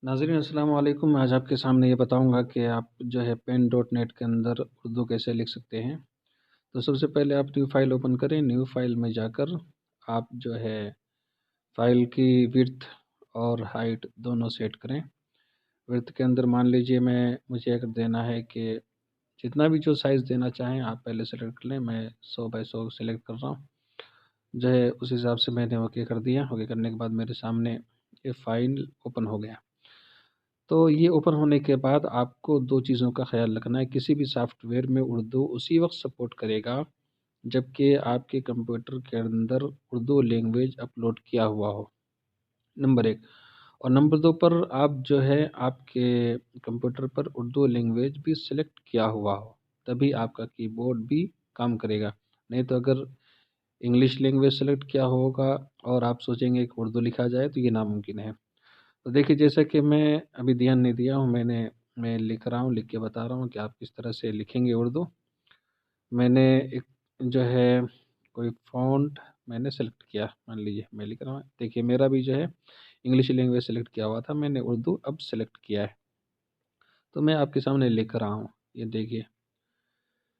नाज़रीन अस्सलाम वालेकुम। मैं आज आपके सामने ये बताऊंगा कि आप जो है पेन डॉट नेट के अंदर उर्दू कैसे लिख सकते हैं। तो सबसे पहले आप न्यू फाइल ओपन करें। न्यू फाइल में जाकर आप जो है फाइल की विड्थ और हाइट दोनों सेट करें। विड्थ के अंदर मान लीजिए मुझे अगर देना है कि जितना भी जो साइज़ देना चाहें आप पहले सेलेक्ट कर लें। मैं 100 बाई 100 सेलेक्ट कर रहा हूँ। जो है उस हिसाब से मैंने ओके कर दिया। ओके करने के बाद मेरे सामने ये फाइल ओपन हो गया। तो ये ओपन होने के बाद आपको दो चीज़ों का ख़्याल रखना है। किसी भी सॉफ्टवेयर में उर्दू उसी वक्त सपोर्ट करेगा जबकि आपके कंप्यूटर के अंदर उर्दू लैंग्वेज अपलोड किया हुआ हो, नंबर एक। और नंबर दो पर आप जो है आपके कंप्यूटर पर उर्दू लैंग्वेज भी सिलेक्ट किया हुआ हो, तभी आपका कीबोर्ड भी काम करेगा। नहीं तो अगर इंग्लिश लैंग्वेज सेलेक्ट किया होगा और आप सोचेंगे कि उर्दू लिखा जाए तो ये नामुमकिन है। तो देखिए, जैसा कि मैं अभी ध्यान नहीं दिया हूँ, मैं लिख रहा हूँ, लिख के बता रहा हूँ कि आप किस तरह से लिखेंगे उर्दू। मैंने एक जो है कोई फ़ॉन्ट मैंने सेलेक्ट किया, मान लीजिए मैं लिख रहा हूँ। देखिए मेरा भी जो है इंग्लिश लैंग्वेज सेलेक्ट किया हुआ था, मैंने उर्दू अब सेलेक्ट किया है। तो मैं आपके सामने लिख रहा हूँ, ये देखिए।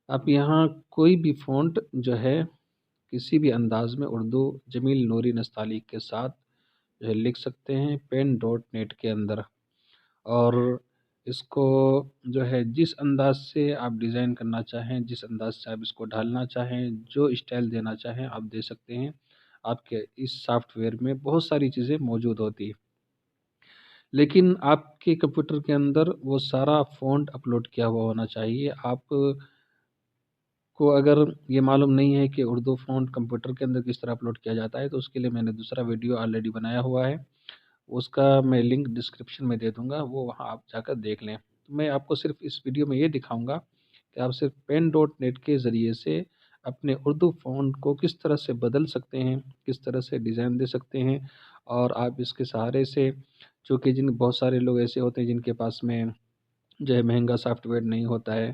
आप यहाँ कोई भी फ़ॉन्ट जो है किसी भी अंदाज़ में उर्दू जमील नूरी नस्ताली के साथ जो है लिख सकते हैं पेन डॉट नेट के अंदर। और इसको जो है जिस अंदाज़ से आप डिज़ाइन करना चाहें, जिस अंदाज़ से आप इसको ढालना चाहें, जो स्टाइल देना चाहें आप दे सकते हैं। आपके इस सॉफ्टवेयर में बहुत सारी चीज़ें मौजूद होती हैं, लेकिन आपके कंप्यूटर के अंदर वो सारा फ़ॉन्ट अपलोड किया हुआ होना चाहिए। आपको अगर ये मालूम नहीं है कि उर्दू फ़ॉन्ट कंप्यूटर के अंदर किस तरह अपलोड किया जाता है, तो उसके लिए मैंने दूसरा वीडियो ऑलरेडी बनाया हुआ है। उसका मैं लिंक डिस्क्रिप्शन में दे दूँगा, वो वहाँ आप जाकर देख लें। तो मैं आपको सिर्फ़ इस वीडियो में ये दिखाऊँगा कि आप सिर्फ़ पेन डॉट नेट के ज़रिए से अपने उर्दू फ़ॉन्ट को किस तरह से बदल सकते हैं, किस तरह से डिज़ाइन दे सकते हैं। और आप इसके सहारे से, चूँकि बहुत सारे लोग ऐसे होते हैं जिनके पास में जो है महंगा सॉफ्टवेयर नहीं होता है,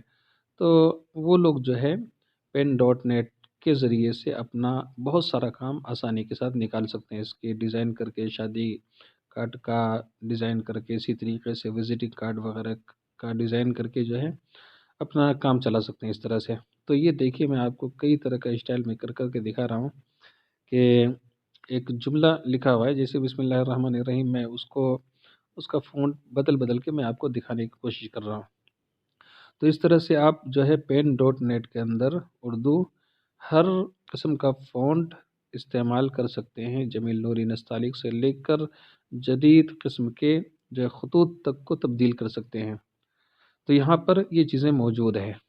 तो वो लोग जो है पेन डॉट नेट के ज़रिए से अपना बहुत सारा काम आसानी के साथ निकाल सकते हैं। इसके डिज़ाइन करके शादी कार्ड का डिज़ाइन करके, इसी तरीके से विज़िटिंग कार्ड वगैरह का डिज़ाइन करके जो है अपना काम चला सकते हैं इस तरह से। तो ये देखिए, मैं आपको कई तरह का स्टाइल में कर के दिखा रहा हूँ कि एक जुमला लिखा हुआ है जैसे बिस्मिल्लाहिर्रहमानिर्रहीम, मैं उसको उसका फ़ॉन्ट बदल के मैं आपको दिखाने की कोशिश कर रहा हूँ। तो इस तरह से आप जो है पेन डॉट नेट के अंदर उर्दू हर किस्म का फ़ॉन्ट इस्तेमाल कर सकते हैं, जमील नूरी नस्तालिक से लेकर जदीद किस्म के जो है ख़ुतूत तक को तब्दील कर सकते हैं। तो यहाँ पर ये चीज़ें मौजूद हैं।